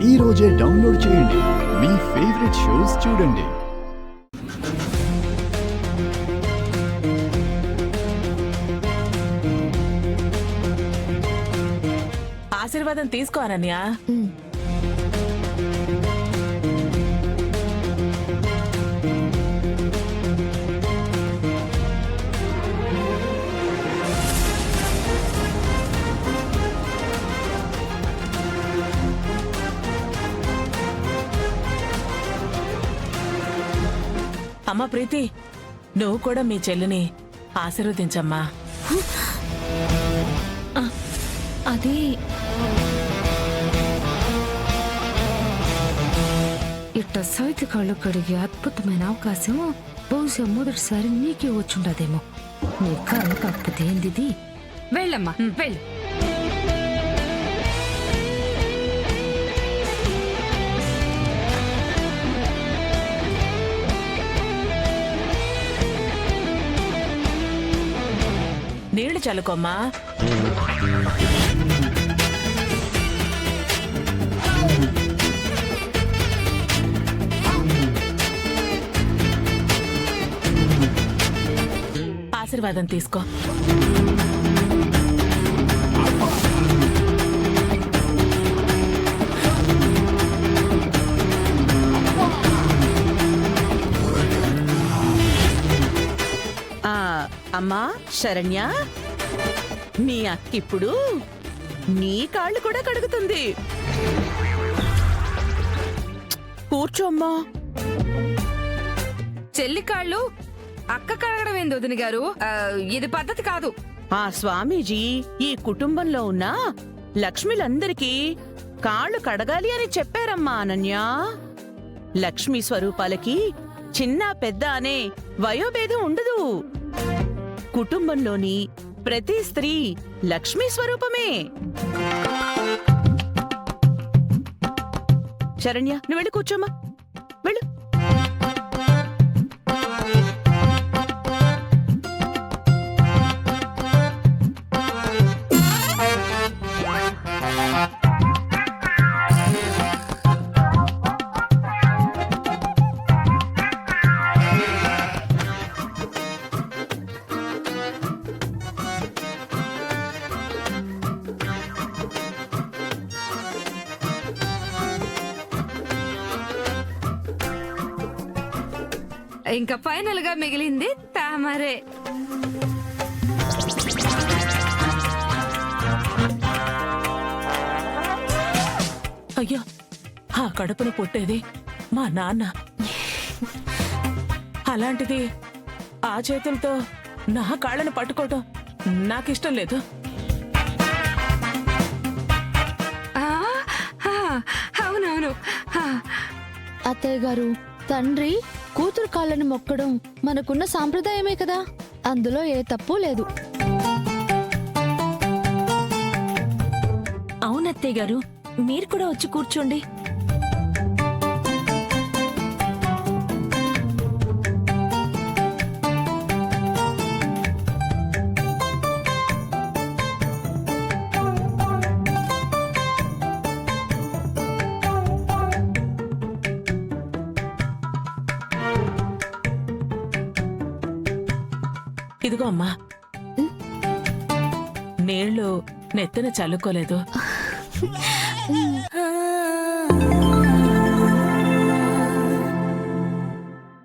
ఈ రోజే డౌన్లోడ్ చేయండి. మీ ఫేవరెట్ షోస్ చూడండి. ఆశీర్వాదం తీసుకో అనన్య. అమ్మా ప్రీతి, నువ్వు కూడా మీ చెల్లిని ఆశీర్వదించమ్మా. అది ఇట్ట సైతి కళ్ళు కడిగే అద్భుతమైన అవకాశం బహుశా మొదటిసారి నీకే వచ్చుండదేమో. నీ కళ్ళు కాకపోతే ఏంది? వెళ్ళమ్మా వెళ్ళు. నీళ్లు చల్లుకోమ్మా. ఆశీర్వాదం తీసుకో. అమ్మా శరణ్య, నీ అక్కిప్పుడు నీ కాళ్ళు కూడా కడుగుతుంది. కూర్చోమ్మా. చెల్లి కాళ్ళు అక్క కడగడం ఏంది వదిన గారు? ఇది పద్ధతి కాదు. ఆ స్వామీజీ ఈ కుటుంబంలో ఉన్న లక్ష్మిలందరికీ కాళ్ళు కడగాలి అని చెప్పారమ్మా అనన్య. లక్ష్మీ స్వరూపాలకి చిన్న పెద్ద అనే వయోభేదం ఉండదు. కుటుంబంలోని ప్రతి స్త్రీ లక్ష్మీ స్వరూపమే. శరణ్య, నువ్వు వెళ్ళి కూర్చోమ్మా, వెళ్ళు. ఇంకా ఫైనల్ గా మిగిలింది తామరే. అయ్యో, ఆ కడుపును పుట్టేది మా నాన్న. అలాంటిది ఆ చేతులతో నా కాళ్ళను పట్టుకోవటం నాకిష్టం లేదు. అవునవును. అత్తయ్య గారు, తండ్రి కూతురు కాళ్ళని మొక్కడం మనకున్న సాంప్రదాయమే కదా, అందులో ఏ తప్పు లేదు. అవునత్తయ్య గారు, మీరు కూడా వచ్చి కూర్చోండి. ఇదిగో అమ్మా, నీళ్లు నెత్తిన చల్లుకోలేదు.